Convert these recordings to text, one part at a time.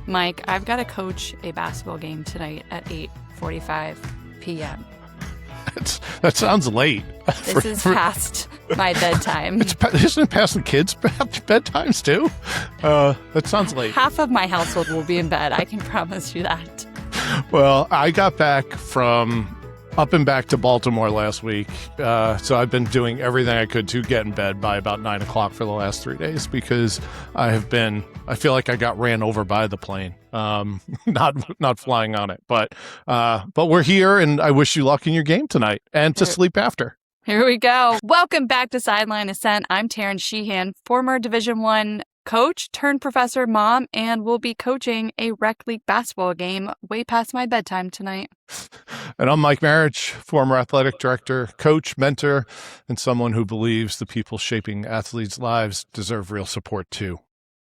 Mike, I've got to coach a basketball game tonight at 8:45 p.m. That sounds late. This is past my bedtime. Isn't it past the kids' bedtimes too? That sounds late. Half of my household will be in bed. I can promise you that. Well, I got back from up and back to Baltimore last week. So I've been doing everything I could to get in bed by about 9 o'clock for the last 3 days because I feel like I got ran over by the plane. Not flying on it, but we're here and I wish you luck in your game tonight and to sleep after. Here we go. Welcome back to Sideline Ascent. I'm Taryn Sheehan, former Division I coach turned professor, mom, and will be coaching a rec league basketball game way past my bedtime tonight. And I'm Mike Marriage, former athletic director, coach, mentor, and someone who believes the people shaping athletes' lives deserve real support too.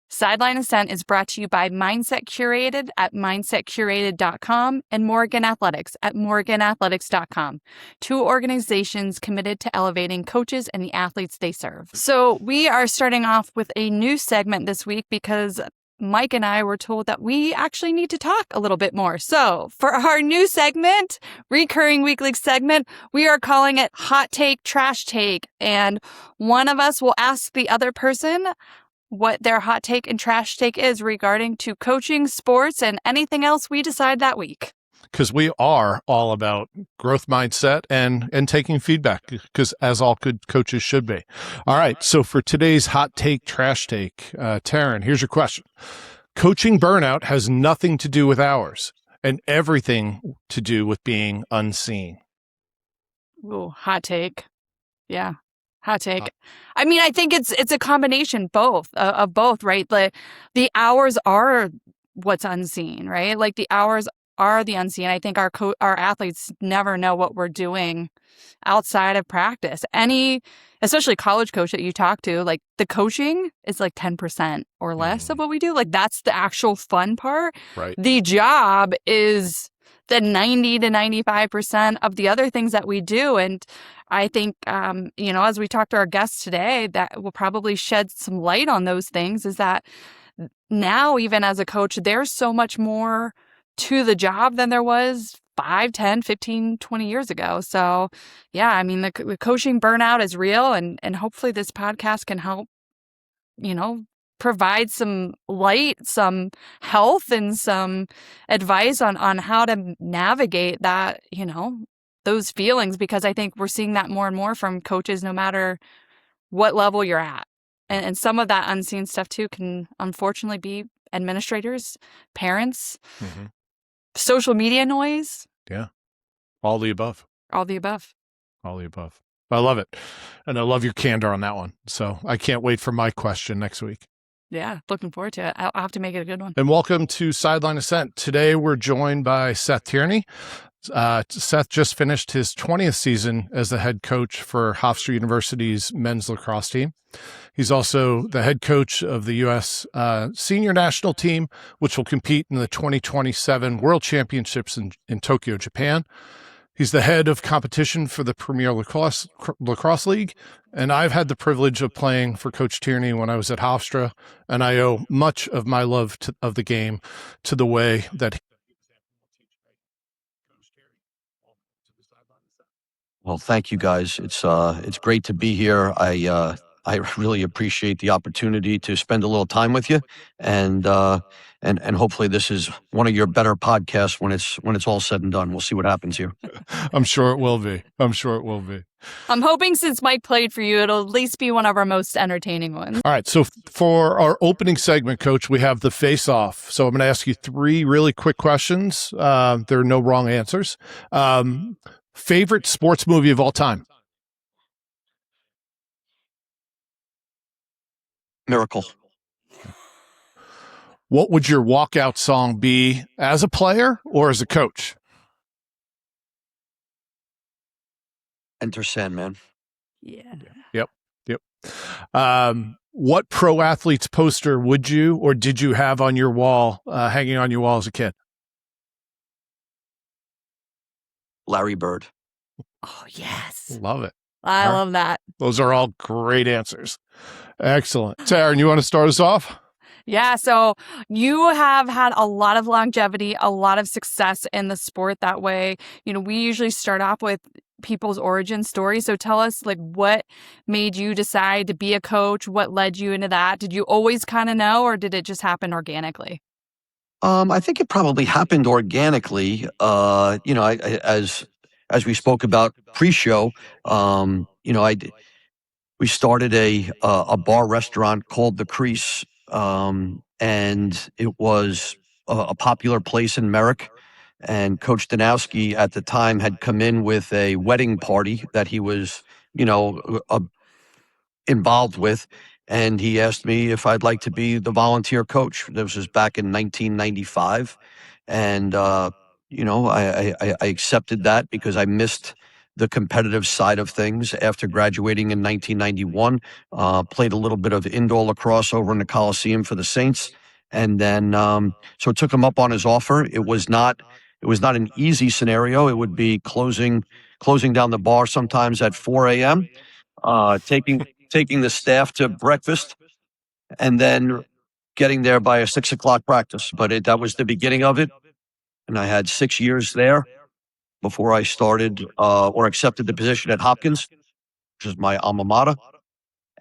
Sideline Ascent is brought to you by Mindset Curated at mindsetcurated.com and Morgan Athletics at morganathletics.com, two organizations committed to elevating coaches and the athletes they serve. So we are starting off with a new segment this week because Mike and I were told that we actually need to talk a little bit more. So for our new segment, recurring weekly segment, we are calling it Hot Take, Trash Take. And one of us will ask the other person what their hot take and trash take is regarding to coaching, sports, and anything else we decide that week. Because we are all about growth mindset and taking feedback, because as all good coaches should be. All right, so for today's hot take, trash take, Taryn, here's your question. Coaching burnout has nothing to do with hours and everything to do with being unseen. Ooh, hot take. Yeah. Hot take. I mean, I think it's a combination of both, right? The hours are what's unseen, right? Like the hours are the unseen. I think our athletes never know what we're doing outside of practice. Especially college coach that you talk to, like the coaching is like 10% or less of what we do. Like that's the actual fun part. Right. The job is the 90 to 95% of the other things that we do. And I think, as we talk to our guests today, that will probably shed some light on those things is that now, even as a coach, there's so much more to the job than there was 5, 10, 15, 20 years ago. So, yeah, I mean, the coaching burnout is real. And hopefully this podcast can help, provide some light, some health, and some advice on how to navigate that, those feelings, because I think we're seeing that more and more from coaches, no matter what level you're at. And some of that unseen stuff too can unfortunately be administrators, parents, social media noise. Yeah. All the above. All the above. All the above. I love it. And I love your candor on that one. So I can't wait for my question next week. Yeah, looking forward to it. I'll have to make it a good one. And welcome to Sideline Ascent. Today we're joined by Seth Tierney. Seth just finished his 20th season as the head coach for Hofstra University's men's lacrosse team. He's also the head coach of the U.S. Senior National Team, which will compete in the 2027 World Championships in Tokyo, Japan. He's the head of competition for the Premier Lacrosse League, and I've had the privilege of playing for Coach Tierney when I was at Hofstra, and I owe much of my love of the game to the way that. Well, thank you guys. It's great to be here. I really appreciate the opportunity to spend a little time with you, and hopefully this is one of your better podcasts when it's all said and done. We'll see what happens here. I'm sure it will be. I'm hoping since Mike played for you, it'll at least be one of our most entertaining ones. All right. So for our opening segment, Coach, we have the face-off. So I'm going to ask you 3 really quick questions. There are no wrong answers. Favorite sports movie of all time? Miracle. What would your walkout song be as a player or as a coach? Enter Sandman. Yeah. Yep. What pro athlete's poster would you or did you have on your wall, hanging on your wall as a kid? Larry Bird. Oh, yes. Love it. I love that. Those are all great answers. Excellent. Taryn, you want to start us off? Yeah, so you have had a lot of longevity, a lot of success in the sport that way. We usually start off with people's origin story. So tell us, like, what made you decide to be a coach? What led you into that? Did you always kind of know, or did it just happen organically? I think it probably happened organically. As we spoke about pre-show, we started a bar restaurant called The Crease, and it was a popular place in Merrick. And Coach Danowski at the time had come in with a wedding party that he was, involved with, and he asked me if I'd like to be the volunteer coach. This was back in 1995, and I accepted that because I missed the competitive side of things after graduating in 1991. Played a little bit of indoor lacrosse over in the Coliseum for the Saints, and then so took him up on his offer. It was not an easy scenario. It would be closing down the bar sometimes at 4 a.m. Taking the staff to breakfast, and then getting there by a 6 o'clock practice. But that was the beginning of it, and I had 6 years there before I started or accepted the position at Hopkins, which is my alma mater,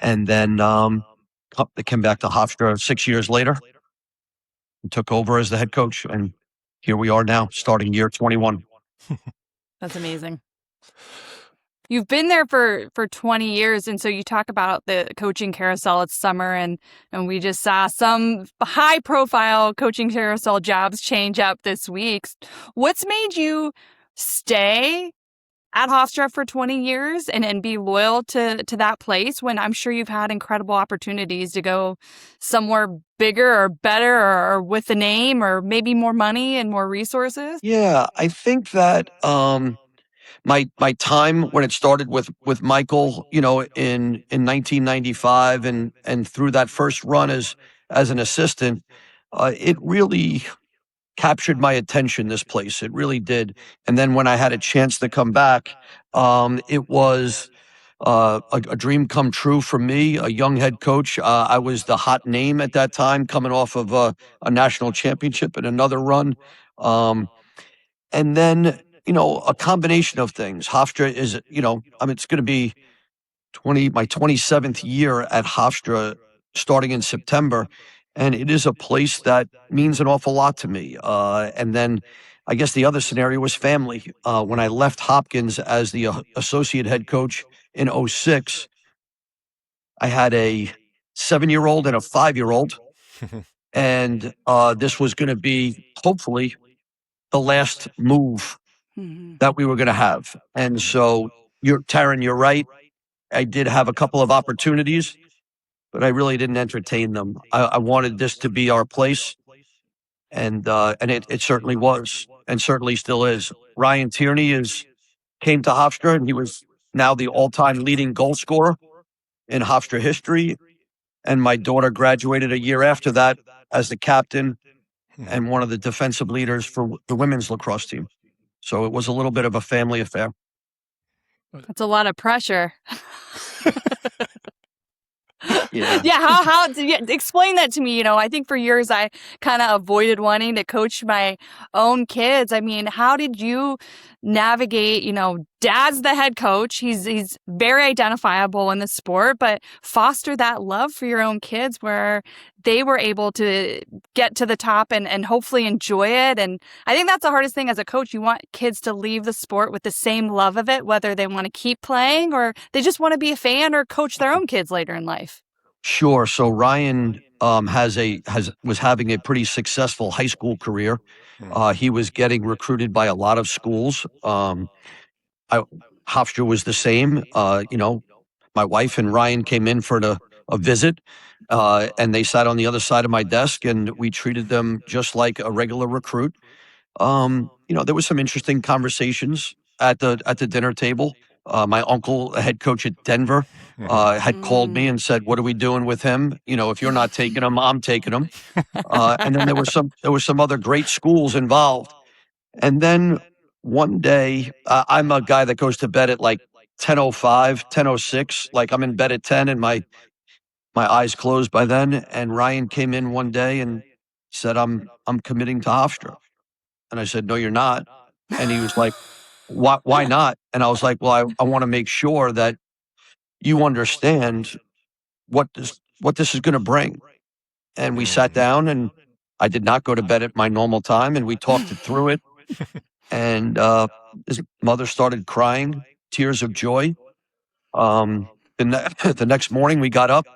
and then I came back to Hofstra 6 years later and took over as the head coach, and here we are now, starting year 21. That's amazing. You've been there for 20 years, and so you talk about the coaching carousel. It's summer, and we just saw some high-profile coaching carousel jobs change up this week. What's made you stay at Hofstra for 20 years and be loyal to that place when I'm sure you've had incredible opportunities to go somewhere bigger or better or with a name or maybe more money and more resources? Yeah, I think that my time when it started with Michael, in 1995 and through that first run as an assistant, it really captured my attention. This place, it really did. And then when I had a chance to come back, it was a dream come true for me. A young head coach, I was the hot name at that time, coming off of a national championship and another run. And then, a combination of things. Hofstra is, it's going to be my 27th year at Hofstra starting in September. And it is a place that means an awful lot to me. And then I guess the other scenario was family. When I left Hopkins as the associate head coach in '06, I had a 7-year-old and a 5-year-old. And this was going to be hopefully the last move that we were going to have. And so Taryn, you're right. I did have a couple of opportunities, but I really didn't entertain them. I wanted this to be our place, and it certainly was, and certainly still is. Ryan Tierney came to Hofstra, and he was now the all-time leading goal scorer in Hofstra history. And my daughter graduated a year after that as the captain and one of the defensive leaders for the women's lacrosse team. So it was a little bit of a family affair. That's a lot of pressure. Yeah. Yeah. How explain that to me? I think for years I kind of avoided wanting to coach my own kids. I mean, how did you navigate, dad's the head coach. He's very identifiable in the sport, but foster that love for your own kids where they were able to get to the top and hopefully enjoy it. And I think that's the hardest thing as a coach. You want kids to leave the sport with the same love of it, whether they want to keep playing or they just want to be a fan or coach their own kids later in life. Sure. So Ryan was having a pretty successful high school career. He was getting recruited by a lot of schools. Hofstra was the same. My wife and Ryan came in for a visit, and they sat on the other side of my desk, and we treated them just like a regular recruit. There was some interesting conversations at the dinner table. My uncle, the head coach at Denver, had called me and said, "What are we doing with him? If you're not taking him, I'm taking him." And then there were some other great schools involved. And then one day, I'm a guy that goes to bed at like 10:05, 10:06. Like I'm in bed at 10, and my my eyes closed by then. And Ryan came in one day and said, I'm committing to Hofstra. And I said, no, you're not. And he was like, why not? And I was like, well, I want to make sure that you understand what this is going to bring. And we sat down, and I did not go to bed at my normal time, and we talked it through it. And his mother started crying, tears of joy. The next morning we got up,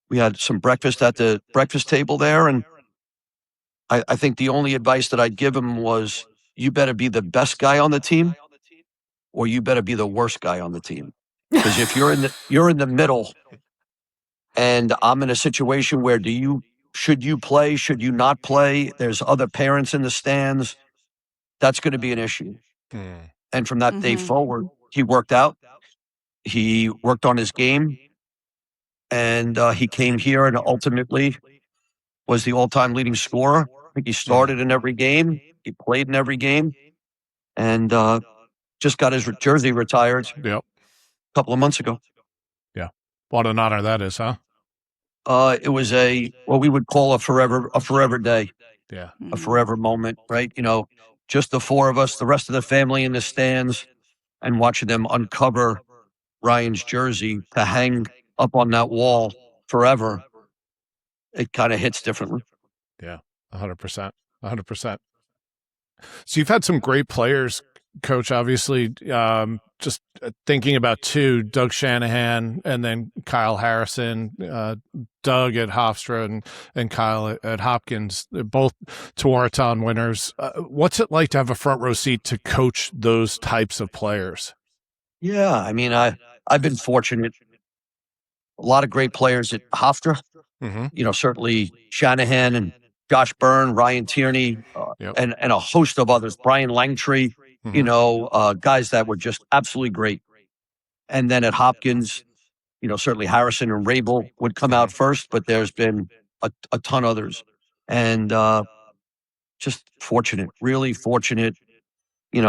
we had some breakfast at the breakfast table there. And I think the only advice that I'd give him was, you better be the best guy on the team, or you better be the worst guy on the team. Because if you're in the middle, and I'm in a situation where should you play, should you not play? There's other parents in the stands. That's going to be an issue. And from that day forward, he worked out. He worked on his game, and he came here and ultimately was the all-time leading scorer. I think he started in every game. He played in every game, and just got his jersey retired a couple of months ago. Yeah. What an honor that is, huh? It was what we would call a forever day. Yeah. A forever moment, right? Just the four of us, the rest of the family in the stands, and watching them uncover Ryan's jersey to hang up on that wall forever. It kind of hits differently. Yeah, 100%. 100%. So you've had some great players, Coach, obviously. Just thinking about two, Doug Shanahan and then Kyle Harrison, Doug at Hofstra and Kyle at Hopkins. They're both Tewaaraton winners. What's it like to have a front row seat to coach those types of players? Yeah, I mean, I've been fortunate. A lot of great players at Hofstra. Certainly Shanahan and Josh Byrne, Ryan Tierney, and a host of others. Brian Langtree, guys that were just absolutely great. And then at Hopkins, certainly Harrison and Rabel would come out first, but there's been a ton others. And just fortunate, really fortunate,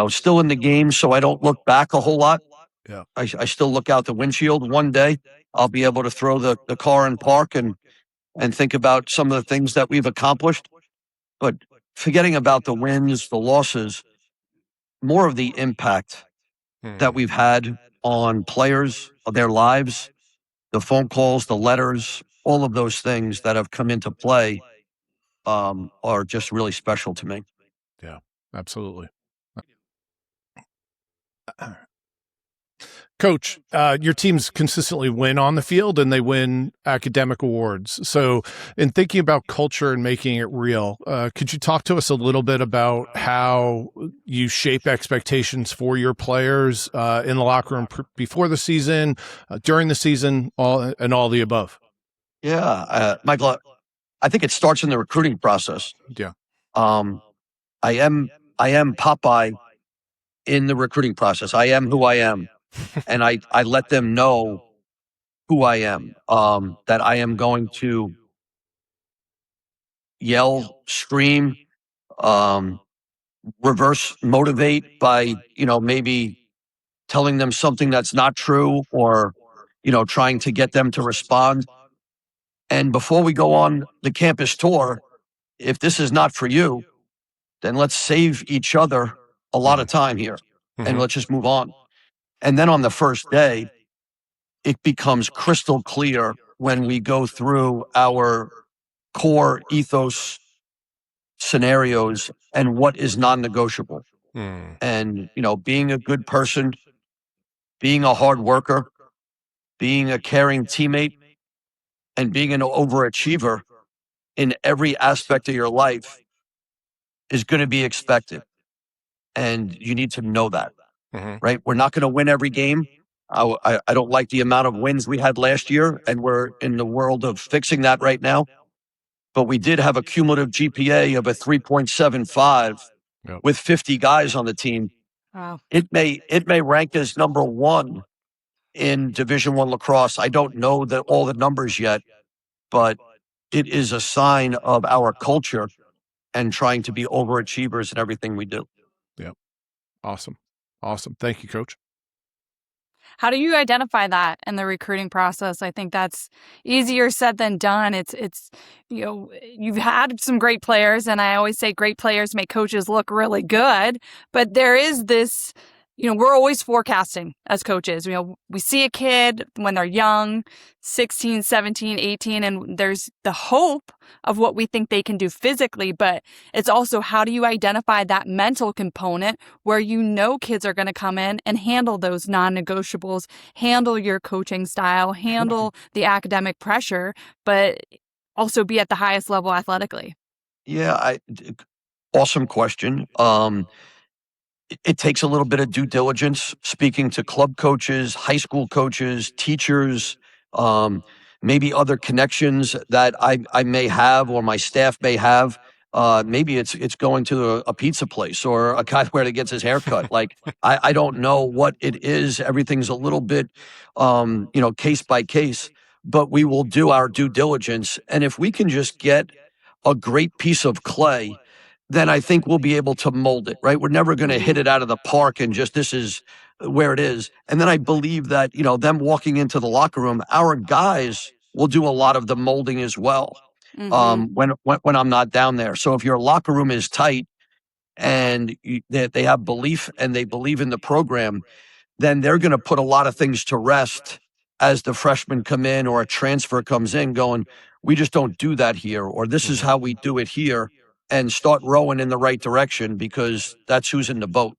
still in the game, so I don't look back a whole lot. Yeah. I still look out the windshield. One day I'll be able to throw the car in park and think about some of the things that we've accomplished. But forgetting about the wins, the losses, more of the impact that we've had on players, of their lives, the phone calls, the letters, all of those things that have come into play are just really special to me. Yeah, absolutely. Coach, your teams consistently win on the field and they win academic awards. So in thinking about culture and making it real, could you talk to us a little bit about how you shape expectations for your players in the locker room before the season, during the season, all the above? Yeah, Michael, I think it starts in the recruiting process. Yeah. I am Popeye in the recruiting process. I am who I am. And I let them know who I am, that I am going to yell, scream, reverse motivate by, maybe telling them something that's not true, or, trying to get them to respond. And before we go on the campus tour, if this is not for you, then let's save each other a lot of time here and let's just move on. And then on the first day, it becomes crystal clear when we go through our core ethos scenarios and what is non-negotiable. And, being a good person, being a hard worker, being a caring teammate, and being an overachiever in every aspect of your life is going to be expected. And you need to know that, right? We're not going to win every game. I don't like the amount of wins we had last year, and we're in the world of fixing that right now. But we did have a cumulative GPA of a 3.75 with 50 guys on the team. Wow. It may rank as number one in Division I lacrosse. I don't know all the numbers yet, but it is a sign of our culture and trying to be overachievers in everything we do. Yep. Awesome. Thank you, Coach. How do you identify that in the recruiting process? I think that's easier said than done. It's you've had some great players, and I always say great players make coaches look really good, but there is this, we're always forecasting as coaches. We see a kid when they're young, 16, 17, 18, and there's the hope of what we think they can do physically, but it's also how do you identify that mental component where kids are going to come in and handle those non-negotiables, handle your coaching style, handle the academic pressure, but also be at the highest level athletically. Yeah, awesome question. It takes a little bit of due diligence, speaking to club coaches, high school coaches, teachers, maybe other connections that I may have or my staff may have. Maybe it's going to a pizza place or a guy where he gets his hair cut. Like, I don't know what it is. Everything's a little bit, case by case, but we will do our due diligence. And if we can just get a great piece of clay, then I think we'll be able to mold it, right? We're never going to hit it out of the park and just this is where it is. And then I believe that, them walking into the locker room, our guys will do a lot of the molding as well. When I'm not down there. So if your locker room is tight and they have belief and they believe in the program, then they're going to put a lot of things to rest as the freshmen come in or a transfer comes in going, we just don't do that here, or this is how we do it here, and start rowing in the right direction because that's who's in the boat.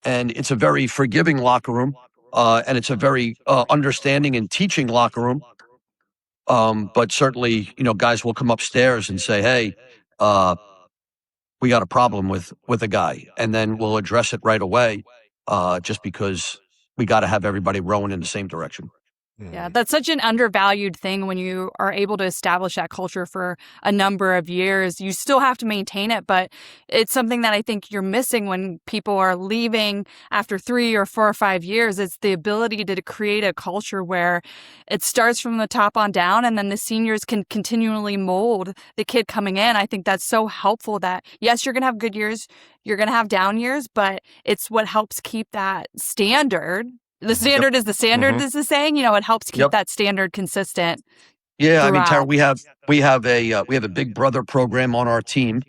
And it's a very forgiving locker room, and it's a very understanding and teaching locker room. But certainly, guys will come upstairs and say, hey, we got a problem with a guy, and then we'll address it right away, just because we got to have everybody rowing in the same direction. Yeah, that's such an undervalued thing when you are able to establish that culture for a number of years. You still have to maintain it, but it's something that I think you're missing when people are leaving after 3 or 4 or 5 years. It's the ability to create a culture where it starts from the top on down, and then the seniors can continually mold the kid coming in. I think that's so helpful that, yes, you're going to have good years, you're going to have down years, but it's what helps keep that standard. The standard is the standard, is the saying. It helps keep that standard consistent. Yeah, throughout. I mean, Tara, we have a big brother program on our team.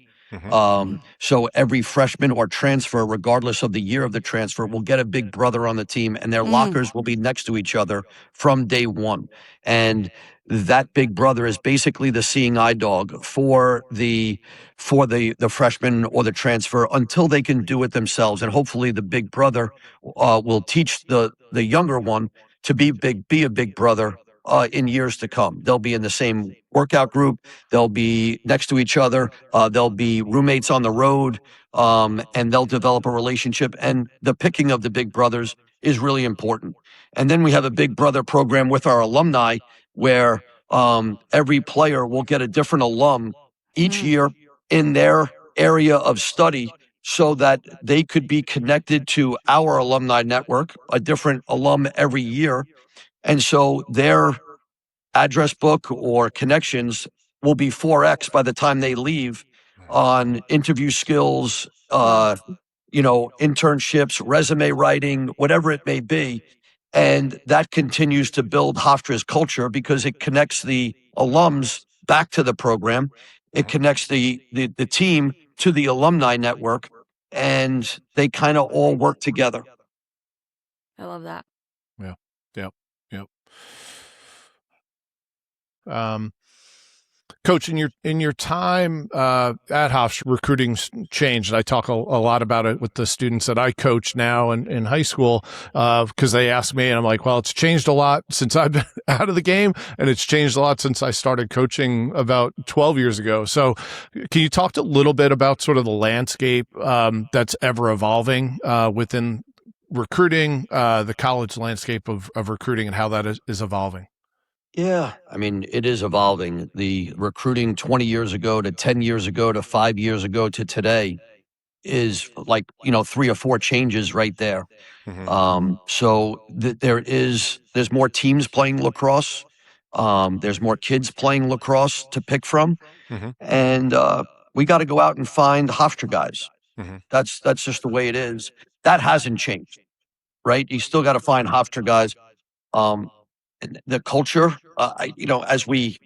So every freshman or transfer, regardless of the year of the transfer, will get a big brother on the team, and their lockers will be next to each other from day one. And that big brother is basically the seeing eye dog for the freshman or the transfer until they can do it themselves. And hopefully the big brother will teach the younger one to be a big brother in years to come. They'll be in the same workout group. They'll be next to each other. They'll be roommates on the road, and they'll develop a relationship. And the picking of the big brothers is really important. And then we have a big brother program with our alumni where every player will get a different alum each year in their area of study so that they could be connected to our alumni network, a different alum every year. And so their address book or connections will be 4x by the time they leave on interview skills, internships, resume writing, whatever it may be. And that continues to build Hofstra's culture because it connects the alums back to the program. It connects the team to the alumni network, and they kind of all work together. I love that. Yeah. Yep. Coach, in your time at Hofstra, recruiting's changed. I talk a lot about it with the students that I coach now in high school because they ask me, and I'm like, well, it's changed a lot since I've been out of the game, and it's changed a lot since I started coaching about 12 years ago. So can you talk a little bit about sort of the landscape that's ever evolving within recruiting, the college landscape of recruiting, and how that is evolving? Yeah, I mean, it is evolving. The recruiting 20 years ago to 10 years ago to 5 years ago to today is like, 3 or 4 changes right there. So there's more teams playing lacrosse. There's more kids playing lacrosse to pick from. And we got to go out and find Hofstra guys. That's just the way it is. That hasn't changed. right? You still got to find Hofstra guys. And the culture, as we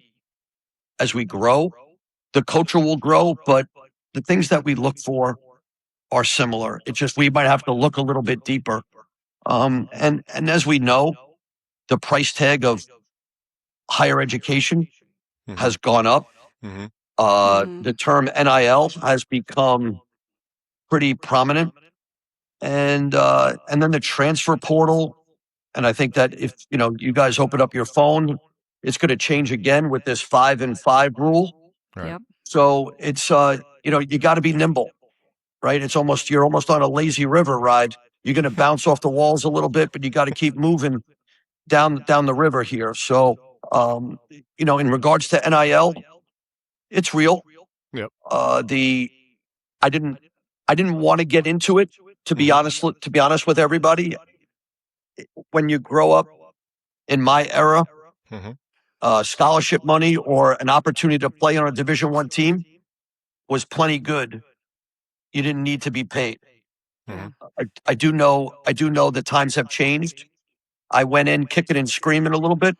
grow, the culture will grow, but the things that we look for are similar. It's just we might have to look a little bit deeper. And as we know, the price tag of higher education has gone up. The term NIL has become pretty prominent, and then the transfer portal. And I think that if you guys open up your phone, it's going to change again with this 5-and-5 rule. Right. Yep. So it's you got to be nimble, right? You're almost on a lazy river ride. You're going to bounce off the walls a little bit, but you got to keep moving down the river here. So in regards to NIL, it's real. Yep. I didn't want to get into it, to be honest with everybody. When you grow up in my era, scholarship money or an opportunity to play on a Division I team was plenty good. You didn't need to be paid. I do know the times have changed. I went in kicking and screaming a little bit,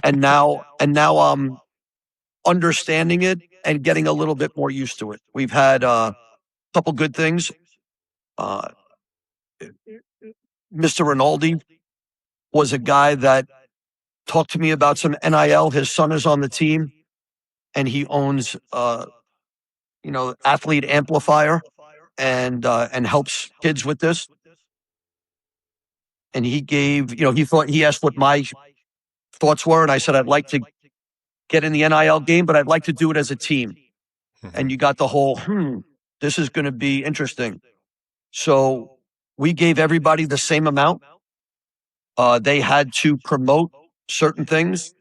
and now I'm understanding it and getting a little bit more used to it. We've had a couple good things. Mr. Rinaldi was a guy that talked to me about some NIL. His son is on the team, and he owns Athlete Amplifier and helps kids with this. And he gave, he asked what my thoughts were, and I said I'd like to get in the NIL game, but I'd like to do it as a team. And you got the whole, this is going to be interesting. So we gave everybody the same amount. They had to promote certain things,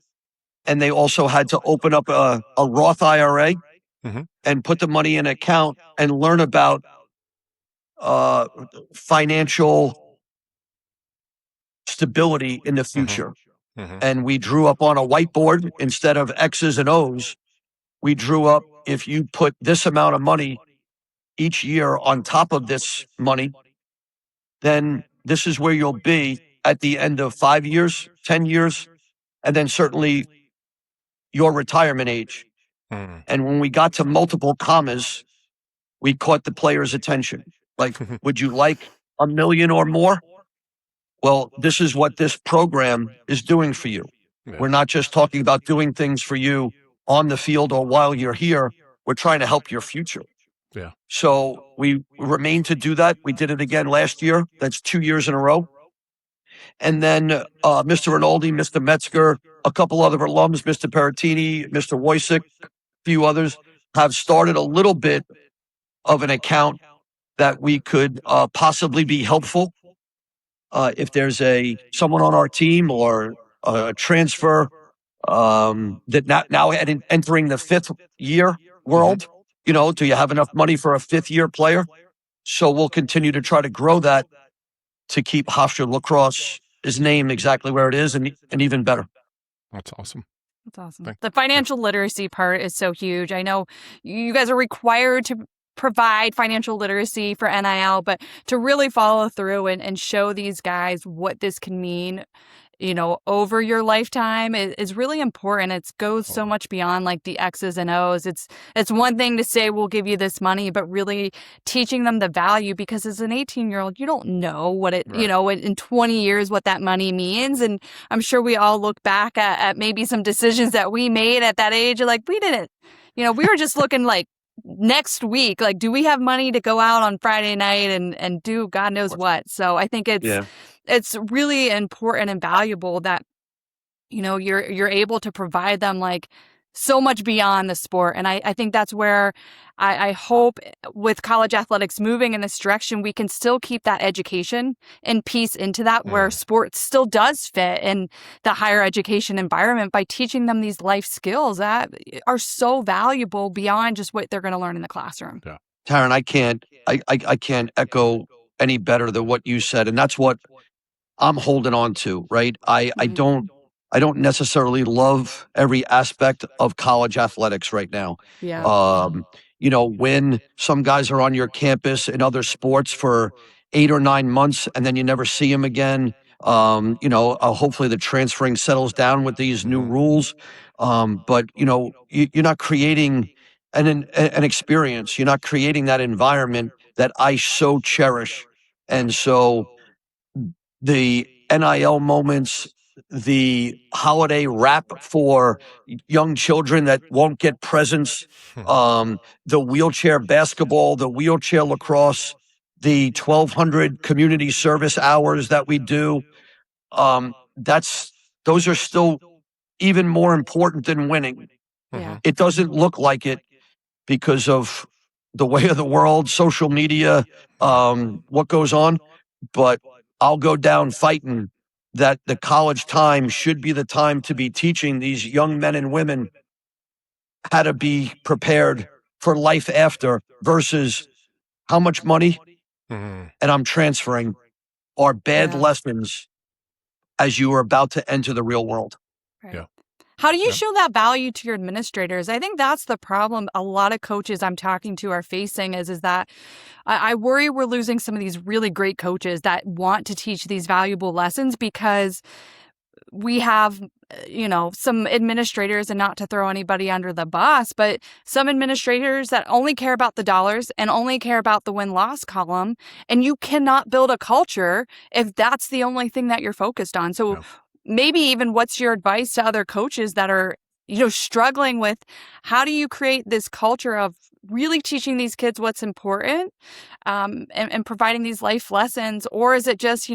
and they also had to open up a Roth IRA and put the money in an account and learn about financial stability in the future. And we drew up on a whiteboard, instead of X's and O's, we drew up, if you put this amount of money each year on top of this money, then this is where you'll be at the end of 5 years, 10 years, and then certainly your retirement age. And when we got to multiple commas, we caught the player's attention. Like, would you like $1 million or more? Well, this is what this program is doing for you. Yeah. We're not just talking about doing things for you on the field or while you're here. We're trying to help your future. Yeah. So we remain to do that. We did it again last year. That's 2 years in a row. And then Mr. Rinaldi, Mr. Metzger, a couple other alums, Mr. Peratini, Mr. Wojcik, a few others, have started a little bit of an account that we could possibly be helpful. If there's someone on our team or a transfer that now entering the 5th year world, do you have enough money for a 5th year player? So we'll continue to try to grow that to keep Hofstra Lacrosse's name exactly where it is and even better. That's awesome. That's awesome. The financial literacy part is so huge. I know you guys are required to provide financial literacy for NIL, but to really follow through and show these guys what this can mean, over your lifetime is really important. It goes so much beyond like the X's and O's. It's one thing to say, we'll give you this money, but really teaching them the value, because as an 18-year-old, you don't know what it, right, in 20 years, what that money means. And I'm sure we all look back at maybe some decisions that we made at that age. Like, we didn't, we were just looking like, next week, like, do we have money to go out on Friday night and do God knows what? So I think it's really important and valuable that, you're able to provide them like so much beyond the sport. And I think that's where I hope with college athletics moving in this direction, we can still keep that education and piece into that where sports still does fit in the higher education environment by teaching them these life skills that are so valuable beyond just what they're going to learn in the classroom. Yeah. Taryn, I can't echo any better than what you said. And that's what I'm holding on to, right? I don't necessarily love every aspect of college athletics right now. Yeah. When some guys are on your campus in other sports for 8 or 9 months, and then you never see them again. Hopefully the transferring settles down with these new rules. But you're not creating an experience. You're not creating that environment that I so cherish. And so the NIL moments, the holiday wrap for young children that won't get presents, the wheelchair basketball, the wheelchair lacrosse, the 1,200 community service hours that we do. Those are still even more important than winning. Yeah. It doesn't look like it because of the way of the world, social media, what goes on. But I'll go down fighting that the college time should be the time to be teaching these young men and women how to be prepared for life after versus how much money and I'm transferring are bad Yeah. lessons as you are about to enter the real world. Right. Yeah. How do you Yeah. show that value to your administrators? I think that's the problem a lot of coaches I'm talking to are facing is that I worry we're losing some of these really great coaches that want to teach these valuable lessons because we have, some administrators, and not to throw anybody under the bus, but some administrators that only care about the dollars and only care about the win-loss column. And you cannot build a culture if that's the only thing that you're focused on. So Yeah. maybe even what's your advice to other coaches that are, struggling with how do you create this culture of really teaching these kids what's important and providing these life lessons? Or is it just,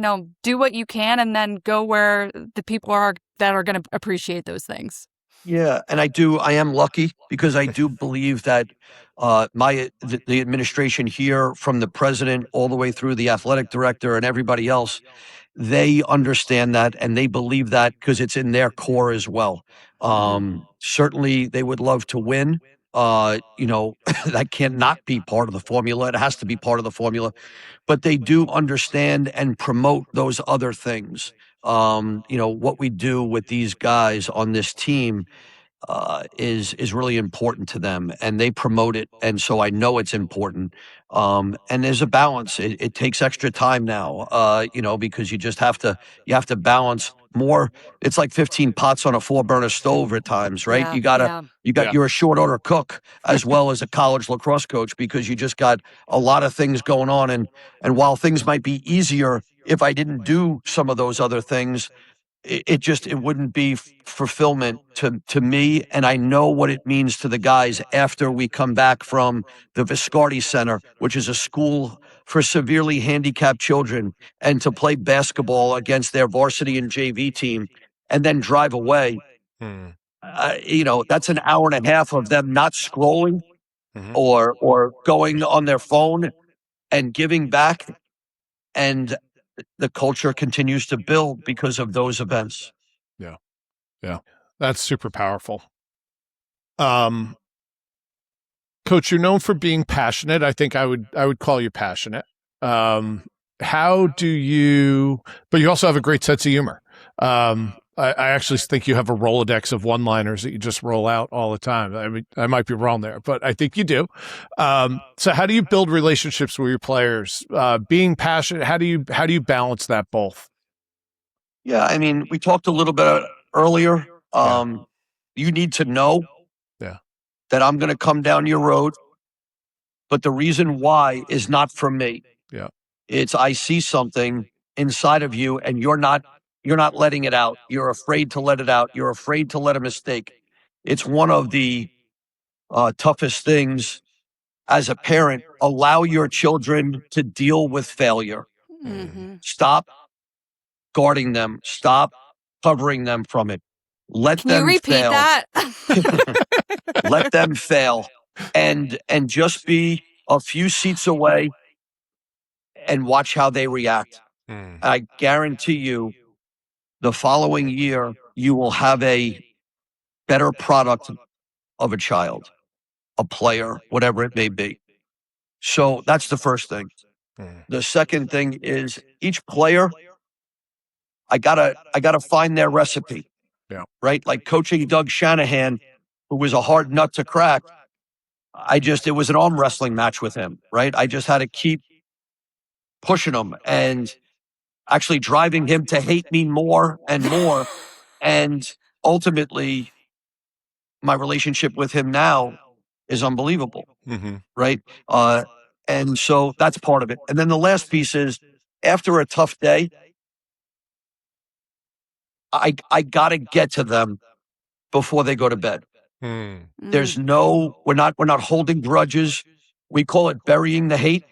do what you can and then go where the people are that are going to appreciate those things? Yeah, and I am lucky because I do believe that the administration here, from the president all the way through the athletic director and everybody else, they understand that and they believe that because it's in their core as well. Certainly, they would love to win. That cannot be part of the formula. It has to be part of the formula, but they do understand and promote those other things. What we do with these guys on this team is really important to them, and they promote it, and so I know it's important. And there's a balance. It takes extra time now, because you have to balance more. It's like 15 pots on a 4-burner stove at times, right? Yeah. You're a short order cook as well as a college lacrosse coach because you just got a lot of things going on, and while things might be easier if I didn't do some of those other things, it wouldn't be fulfillment to me. And I know what it means to the guys after we come back from the Viscardi Center, which is a school for severely handicapped children, and to play basketball against their varsity and JV team and then drive away. That's an hour and a half of them not scrolling or going on their phone and giving back. And the culture continues to build because of those events. Yeah. That's super powerful. Coach, you're known for being passionate. I think I would call you passionate. How do you, but you also have a great sense of humor. I actually think you have a Rolodex of one-liners that you just roll out all the time. I mean, I might be wrong there, but I think you do. So how do you build relationships with your players? Being passionate, how do you balance that both? Yeah, I mean, we talked a little bit earlier. You need to know that I'm going to come down your road, but the reason why is not from me. Yeah. It's I see something inside of you and you're not letting it out. You're afraid to let it out. You're afraid to let a mistake. It's one of the toughest things as a parent. Allow your children to deal with failure. Stop guarding them. Stop covering them from it. Let Can them you repeat fail. that? Let them fail and just be a few seats away and watch how they react. I guarantee you the following year, you will have a better product of a child, a player, whatever it may be. So that's the first thing. The second thing is each player, I gotta find their recipe. Yeah. Right? Like coaching Doug Shanahan, who was a hard nut to crack. It was an arm wrestling match with him, right? I just had to keep pushing him and actually driving him to hate me more and more. And ultimately, my relationship with him now is unbelievable, right? And so that's part of it. And then the last piece is, after a tough day, I got to get to them before they go to bed. There's we're not holding grudges. We call it burying the hate.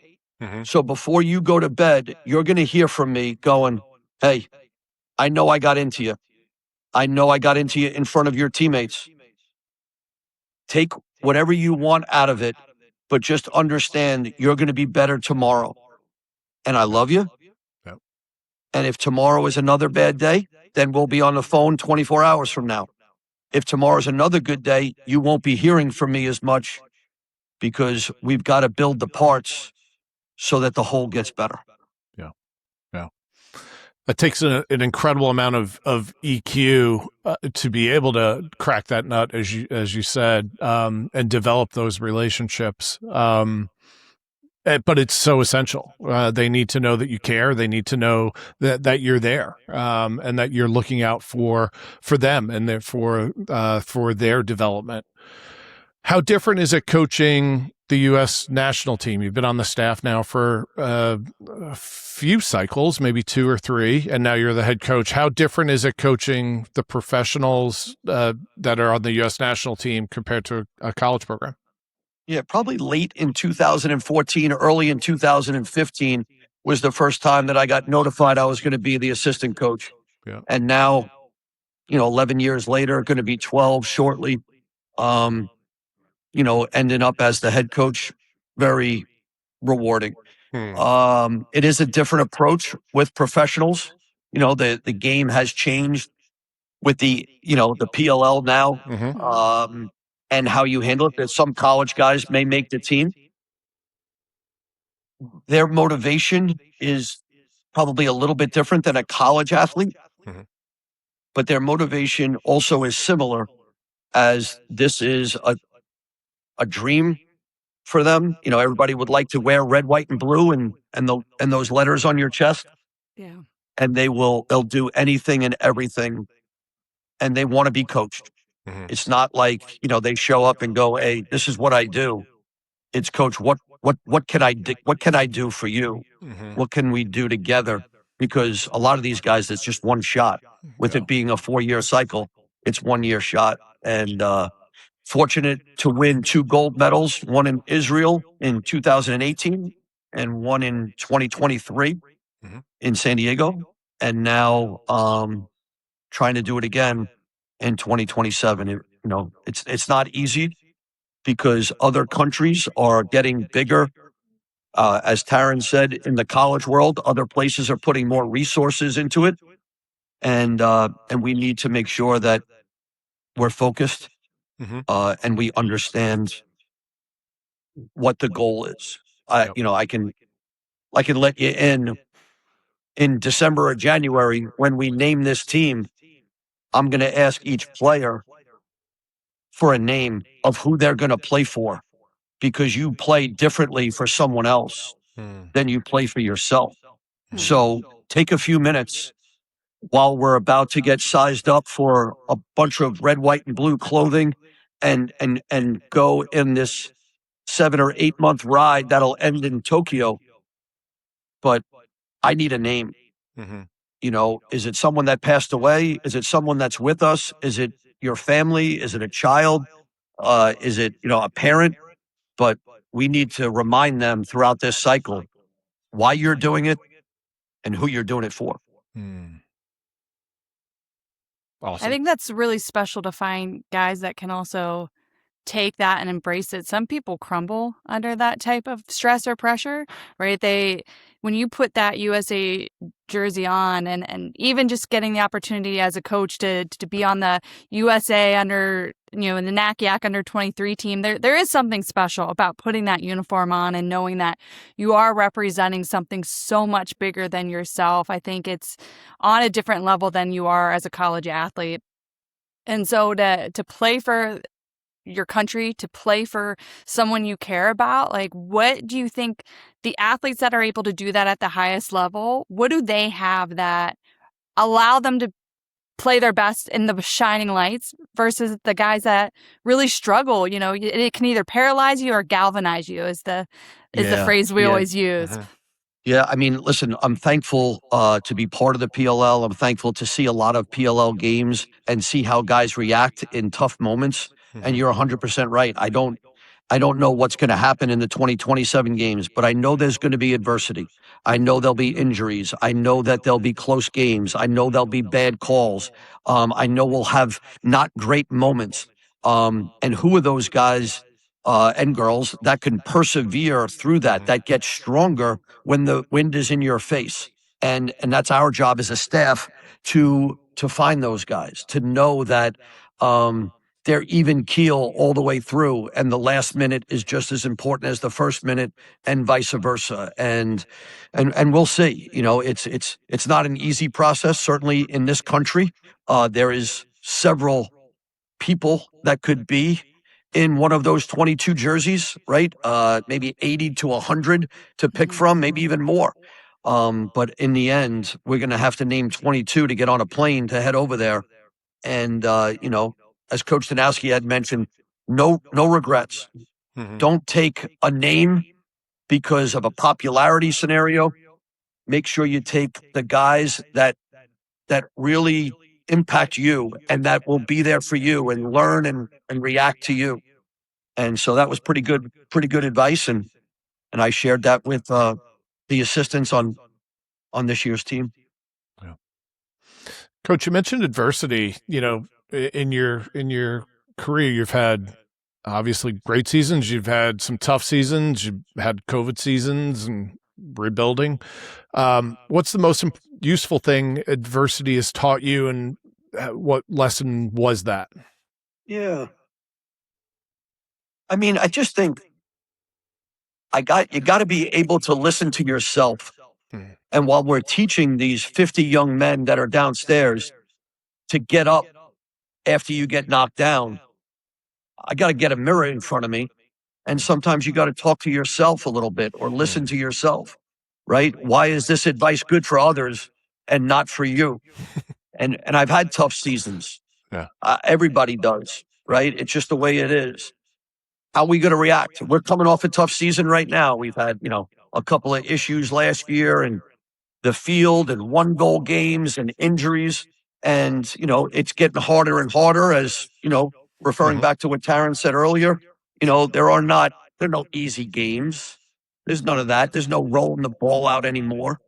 So before you go to bed, you're going to hear from me going, hey, I know I got into you. I know I got into you in front of your teammates. Take whatever you want out of it, but just understand you're going to be better tomorrow. And I love you. Yep. And if tomorrow is another bad day, then we'll be on the phone 24 hours from now. If tomorrow's another good day, you won't be hearing from me as much, because we've got to build the parts so that the whole gets better. Yeah. It takes an incredible amount of EQ to be able to crack that nut, as you said, and develop those relationships. But it's so essential. They need to know that you care. They need to know that you're there, and that you're looking out for them and for their development. How different is it coaching the U.S. national team? You've been on the staff now for a few cycles, maybe 2 or 3, and now you're the head coach. How different is it coaching the professionals that are on the U.S. national team compared to a college program? Yeah, probably late in 2014, early in 2015 was the first time that I got notified I was going to be the assistant coach. Yeah. And now, 11 years later, going to be 12 shortly. Ending up as the head coach, very rewarding. It is a different approach with professionals. The game has changed with the PLL now, and how you handle it. There's some college guys may make the team. Their motivation is probably a little bit different than a college athlete, but their motivation also is similar, as this is a dream for them. Everybody would like to wear red, white, and blue and those letters on your chest. Yeah. And they'll do anything and everything, and they want to be coached. It's not like, they show up and go, hey, this is what I do. It's, coach, what can I do? What can I do for you? What can we do together? Because a lot of these guys, it's just one shot. With it being a 4-year cycle, it's 1-year shot. And fortunate to win 2 gold medals, one in Israel in 2018 and one in 2023 in San Diego. And now trying to do it again in 2027. It's not easy, because other countries are getting bigger. As Taryn said, in the college world, other places are putting more resources into it. And we need to make sure that we're focused, and we understand what the goal is. I can let you in December or January, when we name this team. I'm going to ask each player for a name of who they're going to play for, because you play differently for someone else than you play for yourself. So take a few minutes while we're about to get sized up for a bunch of red, white, and blue clothing, and go in this 7 or 8 month ride that'll end in Tokyo. But I need a name. Is it someone that passed away? Is it someone that's with us? Is it your family? Is it a child? Is it, a parent? But we need to remind them throughout this cycle why you're doing it and who you're doing it for. Awesome. I think that's really special to find guys that can also take that and embrace it. Some people crumble under that type of stress or pressure, right? When you put that USA jersey on, and even just getting the opportunity as a coach to be on the USA under, in the NACYAC under 23 team, there is something special about putting that uniform on and knowing that you are representing something so much bigger than yourself. I think it's on a different level than you are as a college athlete. And so to play for your country to play for someone you care about? Like, what do you think the athletes that are able to do that at the highest level, what do they have that allow them to play their best in the shining lights versus the guys that really struggle? You know, it can either paralyze you or galvanize you is the phrase we always use. Yeah, I mean, listen, I'm thankful to be part of the PLL. I'm thankful to see a lot of PLL games and see how guys react in tough moments. And you're 100% right. I don't know what's going to happen in the 2027 games, but I know there's going to be adversity. I know there'll be injuries. I know that there'll be close games. I know there'll be bad calls. I know we'll have not great moments. And who are those guys and girls that can persevere through that get stronger when the wind is in your face? And that's our job as a staff to find those guys, to know that they're even keel all the way through, and the last minute is just as important as the first minute, and vice versa. And we'll see. You know, it's not an easy process. Certainly in this country, there is several people that could be in one of those 22 jerseys, right? Maybe 80 to 100 to pick from, maybe even more. But in the end, we're going to have to name 22 to get on a plane to head over there. And, you know, as Coach Danowski had mentioned, no regrets. Don't take a name because of a popularity scenario. Make sure you take the guys that really impact you and that will be there for you and learn and react to you. And so that was pretty good advice. And I shared that with the assistants on this year's team. Yeah. Coach, you mentioned adversity. You know, in your career, you've had obviously great seasons. You've had some tough seasons. You've had COVID seasons and rebuilding. What's the most useful thing adversity has taught you, and what lesson was that? Yeah. I mean, I just think you got to be able to listen to yourself. And while we're teaching these 50 young men that are downstairs to get up after you get knocked down, I got to get a mirror in front of me. And sometimes you got to talk to yourself a little bit or listen to yourself, right? Why is this advice good for others and not for you? And I've had tough seasons. Yeah. Everybody does, right? It's just the way it is. How are we going to react? We're coming off a tough season right now. We've had, you know, a couple of issues last year and the field and 1-goal games and injuries. And, you know, it's getting harder and harder as, you know, referring back to what Taryn said earlier, you know, there are no easy games. There's none of that. There's no rolling the ball out anymore.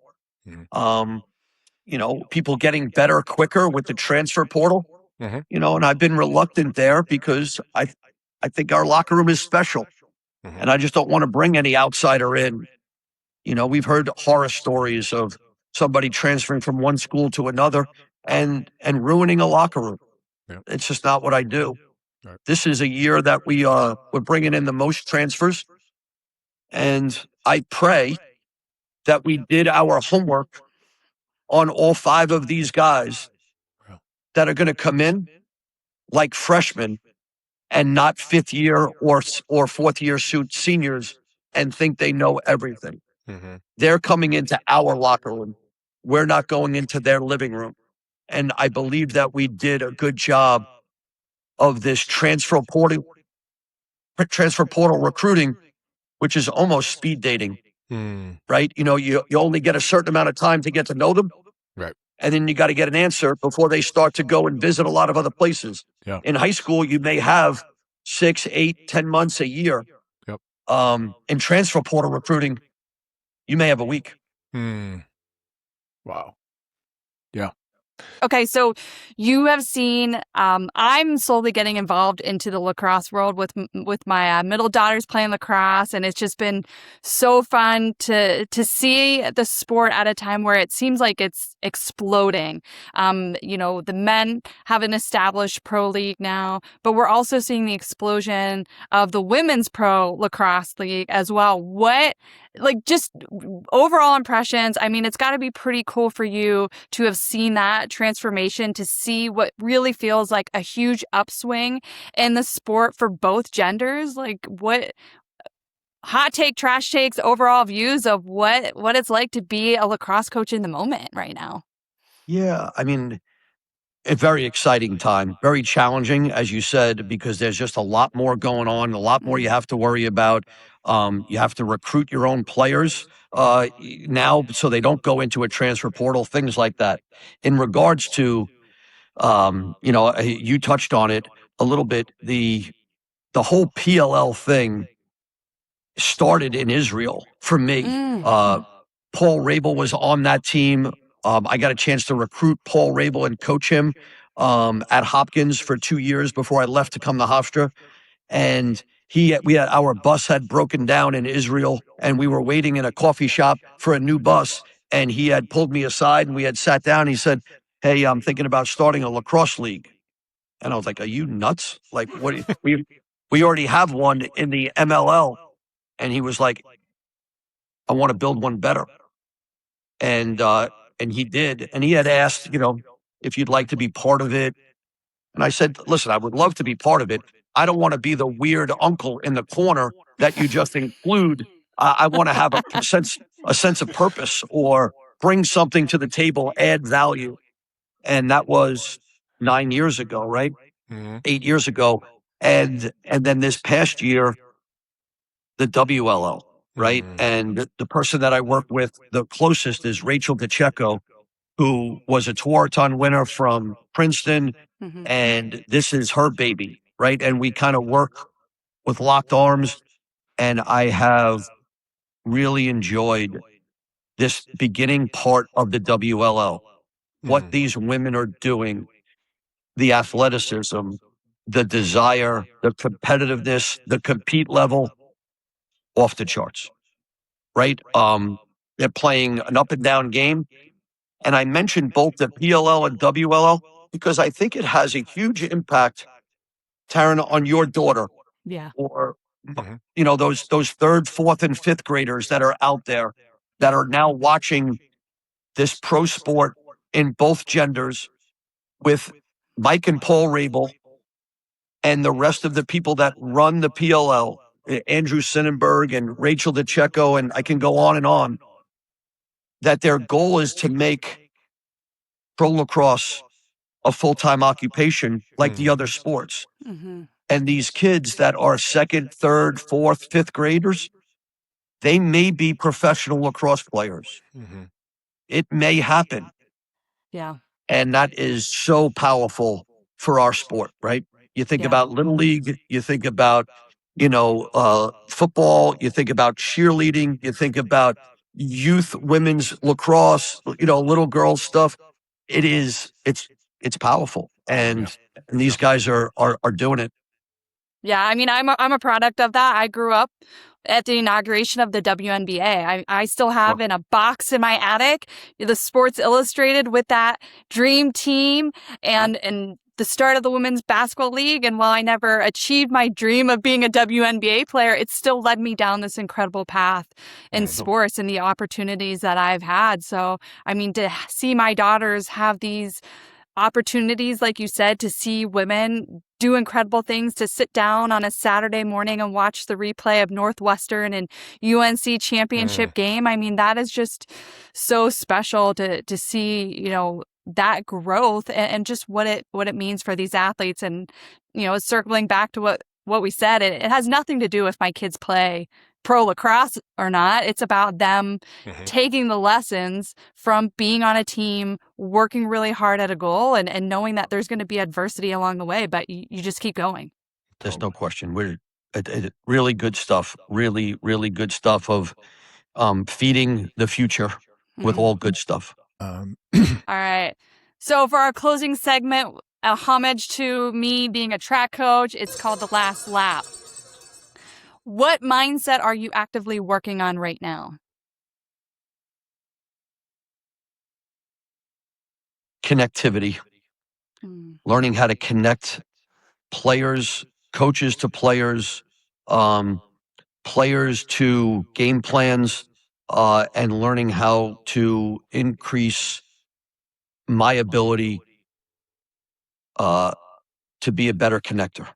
You know, people getting better quicker with the transfer portal, you know, and I've been reluctant there because I think our locker room is special and I just don't want to bring any outsider in. You know, we've heard horror stories of somebody transferring from one school to another and ruining a locker room. Yeah. It's just not what I do. Right. This is a year that we're bringing in the most transfers. And I pray that we did our homework on all 5 of these guys that are going to come in like freshmen and not 5th year or 4th year seniors and think they know everything. They're coming into our locker room. We're not going into their living room. And I believe that we did a good job of this transfer portal recruiting, which is almost speed dating, right? You know, you only get a certain amount of time to get to know them. Right. And then you got to get an answer before they start to go and visit a lot of other places. Yeah. In high school, you may have 6, 8, 10 months, a year. Yep. In transfer portal recruiting, you may have a week. Wow. Yeah. Okay, so you have seen. I'm slowly getting involved into the lacrosse world with my middle daughters playing lacrosse, and it's just been so fun to see the sport at a time where it seems like it's exploding. You know, the men have an established pro league now, but we're also seeing the explosion of the women's pro lacrosse league as well. What like just overall impressions. I mean, it's got to be pretty cool for you to have seen that transformation, to see what really feels like a huge upswing in the sport for both genders. Like, what hot take, trash takes, overall views of what it's like to be a lacrosse coach in the moment right now? Yeah, I mean, a very exciting time, very challenging, as you said, because there's just a lot more going on, a lot more you have to worry about. You have to recruit your own players now so they don't go into a transfer portal, things like that. In regards to, you touched on it a little bit, the whole PLL thing started in Israel for me. Paul Rabel was on that team. I got a chance to recruit Paul Rabel and coach him at Hopkins for 2 years before I left to come to Hofstra. And our bus had broken down in Israel, and we were waiting in a coffee shop for a new bus. And he had pulled me aside, and we had sat down. And he said, "Hey, I'm thinking about starting a lacrosse league." And I was like, "Are you nuts? Like, what? We already have one in the MLL." And he was like, "I want to build one better." And he did. And he had asked, if you'd like to be part of it. And I said, "Listen, I would love to be part of it. I don't want to be the weird uncle in the corner that you just include. I want to have a sense of purpose, or bring something to the table, add value." And that was 9 years ago, right? 8 years ago. And then this past year, the WLL, right? And the person that I work with the closest is Rachel DeCecco, who was a Tewaaraton winner from Princeton. And this is her baby, right? And we kind of work with locked arms. And I have really enjoyed this beginning part of the WLL, what these women are doing, the athleticism, the desire, the competitiveness, the compete level, off the charts, right? They're playing an up and down game. And I mentioned both the PLL and WLL because I think it has a huge impact, Taryn, on your daughter, Yeah. or those third, fourth, and fifth graders that are out there that are now watching this pro sport in both genders with Mike and Paul Rabel and the rest of the people that run the PLL, Andrew Sinnenberg and Rachel DeCecco, and I can go on, that their goal is to make pro lacrosse a full-time occupation like the other sports. And these kids that are second, third, fourth, fifth graders, they may be professional lacrosse players. It may happen. Yeah. And that is so powerful for our sport, right? You think about Little League, you think about, football, you think about cheerleading, you think about youth women's lacrosse, little girl stuff. It's powerful. And these guys are doing it. Yeah, I mean, I'm a product of that. I grew up at the inauguration of the WNBA. I still have in a box in my attic the Sports Illustrated with that dream team and the start of the Women's Basketball League. And while I never achieved my dream of being a WNBA player, it still led me down this incredible path in sports and the opportunities that I've had. So, I mean, to see my daughters have these opportunities, like you said, to see women do incredible things, to sit down on a Saturday morning and watch the replay of Northwestern and UNC championship game. I mean, that is just so special to see, that growth and just what it means for these athletes. And, circling back to what we said, it has nothing to do if my kids play pro lacrosse or not. It's about them taking the lessons from being on a team, working really hard at a goal, and knowing that there's going to be adversity along the way, but you just keep going. There's no question. We're really good stuff. Really, really good stuff of feeding the future with all good stuff. All right. So for our closing segment, a homage to me being a track coach, it's called The Last Lap. What mindset are you actively working on right now? Connectivity. Learning how to connect players, coaches to players, players to game plans, and learning how to increase my ability to be a better connector.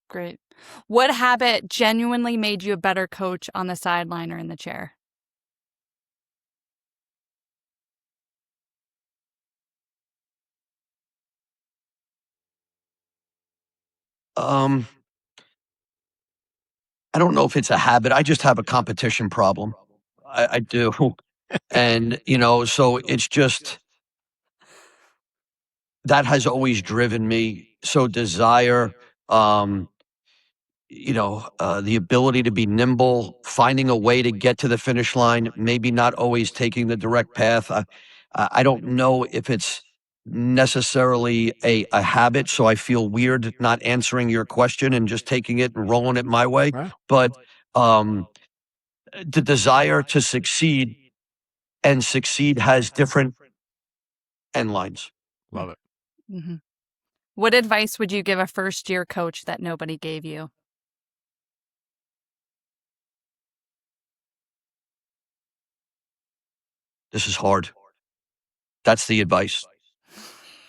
Great. What habit genuinely made you a better coach on the sideline or in the chair? I don't know if it's a habit. I just have a competition problem. I do. And, so it's just, that has always driven me. So desire, the ability to be nimble, finding a way to get to the finish line, maybe not always taking the direct path. I don't know if it's necessarily a habit, so I feel weird not answering your question and just taking it and rolling it my way. Wow. But the desire to succeed and succeed has different end lines. Love it. Mm-hmm. What advice would you give a first-year coach that nobody gave you? This is hard. That's the advice.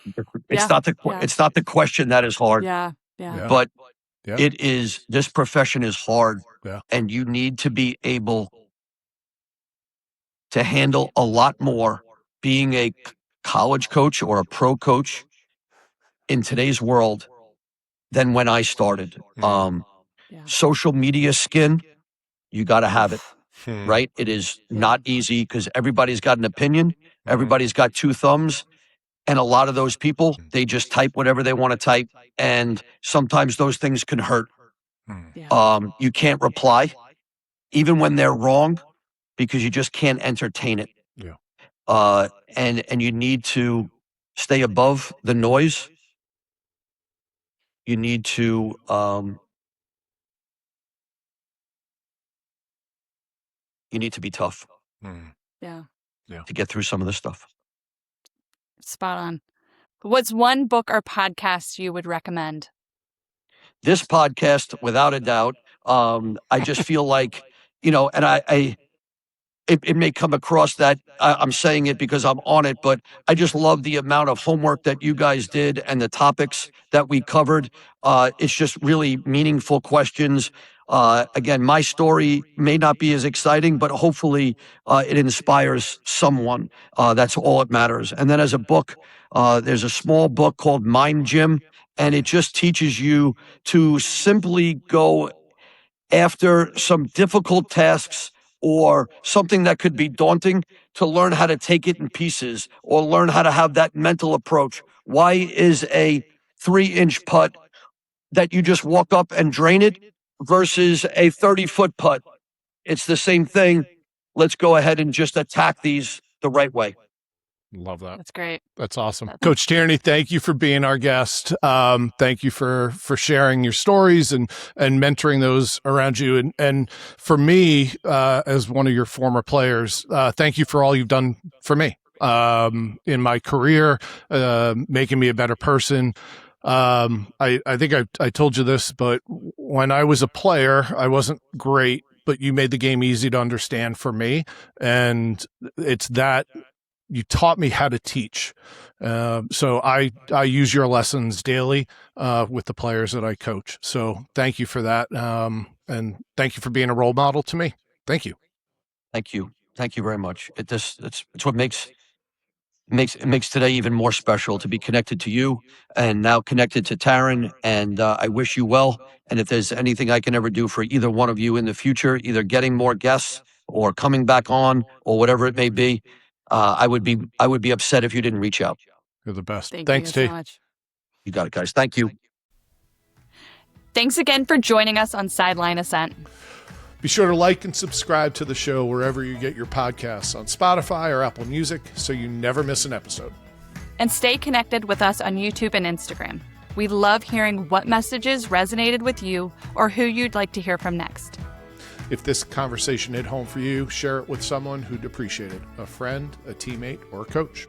It's Yeah, not the yeah. it's not the question that is hard, Yeah. but it is. This profession is hard, Yeah. and you need to be able to handle a lot more being a college coach or a pro coach in today's world than when I started. Social media skin, you got to have it, right? It is not easy because everybody's got an opinion, everybody's got two thumbs, and a lot of those people, they just type whatever they want to type, and sometimes those things can hurt. You can't reply, even when they're wrong, because you just can't entertain it. And you need to stay above the noise. You need to be tough. Yeah. To get through some of this stuff. Spot on. What's one book or podcast you would recommend? This podcast, without a doubt. I just feel like, and it may come across that I'm saying it because I'm on it, but I just love the amount of homework that you guys did and the topics that we covered. It's just really meaningful questions. Again, my story may not be as exciting, but hopefully it inspires someone. That's all that matters. And then as a book, there's a small book called Mind Gym, and it just teaches you to simply go after some difficult tasks or something that could be daunting, to learn how to take it in pieces or learn how to have that mental approach. Why is a 3-inch putt that you just walk up and drain it versus a 30-foot putt? It's the same thing. Let's go ahead and just attack these the right way. Love that. That's great. That's awesome. Coach Tierney, thank you for being our guest. Thank you for sharing your stories and mentoring those around you. And for me, as one of your former players, thank you for all you've done for me in my career, making me a better person. I think I told you this, but when I was a player, I wasn't great, but you made the game easy to understand for me. And it's that you taught me how to teach. So I use your lessons daily with the players that I coach. So thank you for that. And thank you for being a role model to me. Thank you. Thank you. Thank you very much. It's what makes today even more special, to be connected to you and now connected to Taryn. And I wish you well. And if there's anything I can ever do for either one of you in the future, either getting more guests or coming back on or whatever it may be, I would be upset if you didn't reach out. You're the best. Thanks, T. so much. You got it, guys. Thank you. Thanks again for joining us on Sideline Ascent. Be sure to like and subscribe to the show wherever you get your podcasts, on Spotify or Apple Music, so you never miss an episode. And stay connected with us on YouTube and Instagram. We love hearing what messages resonated with you or who you'd like to hear from next. If this conversation hit home for you, share it with someone who'd appreciate it, a friend, a teammate, or a coach.